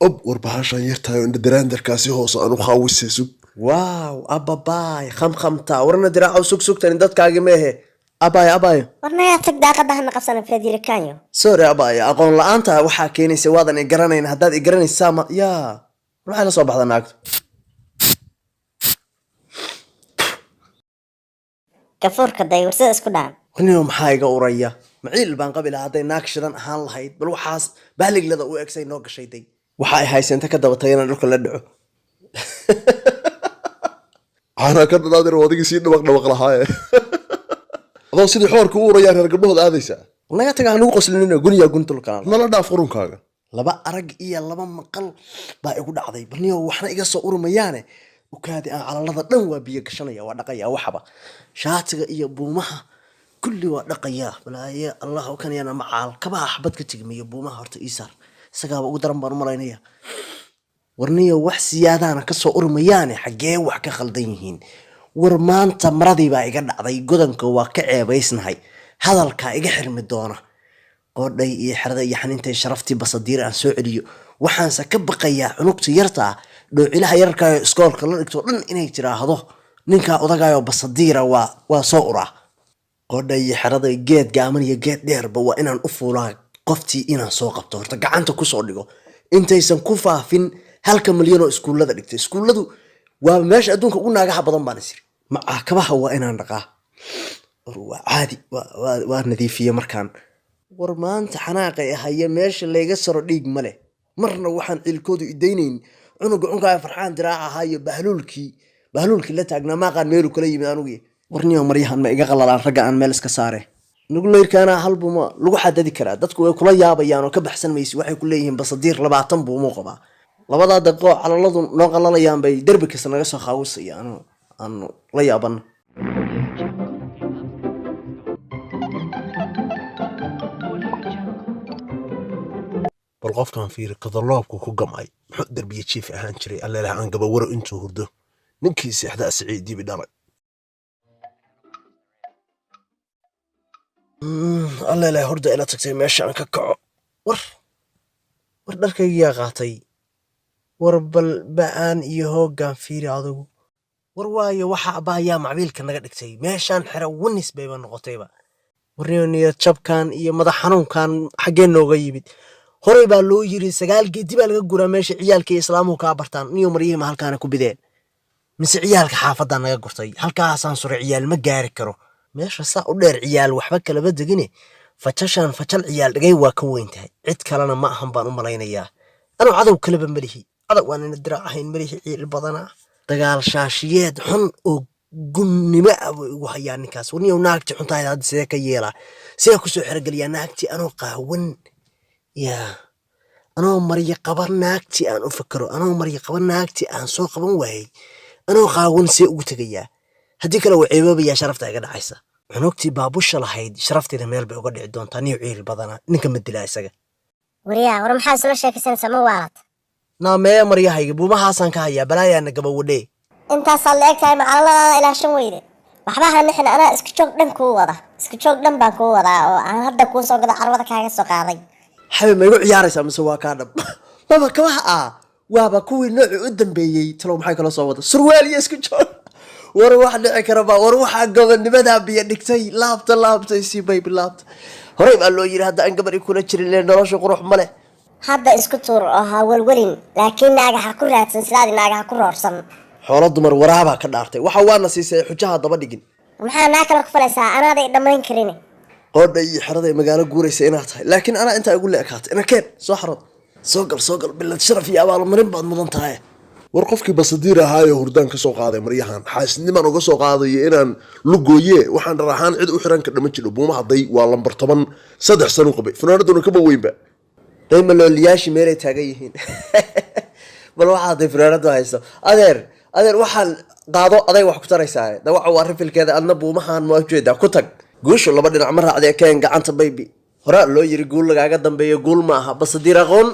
ob warbahashan yartahay oo indhadaraandarkaasi hoos aan u khaawisayso. واو أبا باي خمخمتا ورنا دراع وسوق سوق تاني دات كاجي ميه أباي أباي warna yaa tag daaqada hana qabsana feedira kanyo سوري أباي أقول لا أنت وحا كيني سوادن إجرانين هداد إجراني ساما يا روح على صوب هذا ناقد gafuurka day warsada isku dhaan ونيوم حاجة وريا معيل بان قبل هذا ناقشران أهان لهيد بل وحاس بالغ لذا وإكسي نوق شيء دي وحاي هاي سنتا كدا وطينا نروح لدعو Ana ka dadaadir wadigi si dhawaq lahaay. Adoo sidii xoorka u urayaan reer gabdhood aadaysa. naga taga anu qoslinina guniya guntul kanal Nala dhaaf qurunkaaga. laba arag iyo laba maqal baa igu dhacday barniyo waxna iga soo urmayaane u kaadi aan calalada dhan waa biyo gashanaya waa dhaqaya waxba shaatiga iyo buumaha kulli waa dhaqaya balaaye allah oo kan yana macaal kaba xabad ka tigmiyo buumaha horta iisar isagaaba ugu daran baan u malaynaya warniyo wax siyaadana ka soo urmayaane xagee wax ka khaldan yihiin war maanta maradii baa iga dhacday godanka waa ka ceebaysnahay hadalka iga xirmi doona qodhay iyo xirada iyo xaniintay sharaftii basadiir aan soo celiyo waxaanse ka baqayaa cunugta yarta dhowcilaha yarka ee iskoolka la dhigto dhan inay tiraahdo ninka odagayo basadiira waa soo uraa qodhay iyo xirada geed gaaman iyo geed dheerba waa inaan u fuulaa qoftii inaan soo qabto horta gacanta ku soo dhigo intaysan ku faafin halka milyan oo iskuulada dhigtay iskuuladu waa meesha adduunka ugu naagaha badan baan isiri kabaha waa inaan dhaqaa waa caadi waa nadiifiye markaan war maanta xanaaqay ahaya meesha layga saro dhiig male marna waxaan ciilkoodu idaynayn cunuga cunkaa farxaan diraaca ahaayo bahluulkii la taagnaa maaqaan meelu kala yimid anugu warniyo maryahan ma iga qalalaan ragga aan meel iska saare nagu leyrkaana halbuma lagu xadadi karaa dadku way kula yaabayaan oo ka baxsan maysi waxay ku leeyihiin basadiir 20 buumu qabaa labadaa daqiiqo calaladu noo qalalayaan bay derbi kasta naga soo khaawisayaan aanu la yaabana Bal qofkan fiiri qadaloobku ku gamay. Muxuu darbiye chief ahaan jiray alla aan gabawaro intuu hurdo. Ninkii seexda Saciidi bi dhalay. alla la hurdo ila tagtay meesha aan ka kaco war dharkayga qaatay war bal baan iyo hoogan fiiri adigu war waayo waxa abaayaa macbiilka naga dhigtay meeshaan xira wanis bayba noqotayba warniyo jabkan iyo madax xanuunkan xagee nooga yimid horay baa loo yiri 9 geedi baa laga guraa meesha ciyaalka islaamuhu ka bartaan niyo mariyay halkaan ku bideen mise ciyaalka xaafadda naga gurtay halkaasaan sure ciyaal ma gaari karo meesha saa u dheer ciyaal waxba kala badagine fajashan fajal ciyaal dhagay waa ka weyntahay cid kalena ma ahan baan u malaynayaa anoo cadow kaleba malihi adag waan ina diraac ahayn malihi ciil badana dagaal shaashiyeed xun oo gunnimo ugu hayaan ninkaas warniyo naagti xuntahay hadda sidee ka yeela sidee ku soo xirgaliyaa naagti anoo qaawan yaa anoo mariya qaban naagti aan u fakaro anoo mariya qaban naagti aan soo qaban waayay anoo qaawan see ugu tagayaa haddii kale waa ceeboobayaa sharafta iga dhacaysa cunugtii baabusha lahayd sharafteeda meel bay uga dhici doontaa niyo ciil badana ninka ma dilaa isaga wariyaa war maxaa isla sheekaysanaysaa ma waalad naamee maryahayga buumahaasaan ka hayaa balaayaana gabawadhe intaasaa la eg tahay macaladaada ilaa 5 weyde waxba ha nixin anaa iska joog dhan kuu wada iska joog dhan baan kuu wadaa oo aan hadda kuu soo gada carwada kaaga soo qaaday xabi ma igu ciyaaraysaa mise waa kaa dhab maba kabaha waaba kuwii nooci u dambeeyey talow maxay kala soo wada surwaal iyo isku joog war wax dhici kara ba war waxa gobonimada biyo dhigtay laabta si baby laabta horay baa loo yiri hadda aan gabar kula jirin nolosha qurux male hadda isku tuur oo ha walwalin laakiin naaga ha ku raadsan sidaadii naaga ha ku roorsan xoolo dumar waraaba ka dhaartay waxa waana siisay xujaha daba dhigin maxaa naa kala ku falaysaa anaaday dhamayn karin qodhay xirada magaalo guuraysa inaad tahay laakiin ana inta ugu leekaatay ina keen soo xarad soo gal bilad sharaf iyo abaal marin baad mudan tahay War qofkii basadiir ahaayo hurdaan ka soo qaaday maryahan. Xaasniman uga soo qaaday inaan lugooye waxaan dharaxaan cid u xiran ka dhaman jiro buumaha day waa lambar 10 3 sano qabay. Fanaanaduna ka baweynba. dayma loo liyaashi meelay taagan yihiin bal waxa day fanaanadu hayso adeer waxaan qaado aday wax ku taraysaa dawaca waa rifilkeeda adna buumahan ma jeeda ku tag guushu laba dhinac ma raacday keen gacanta baby hore loo yiri guul lagaaga dambeeyo guul ma aha basadiir aqoon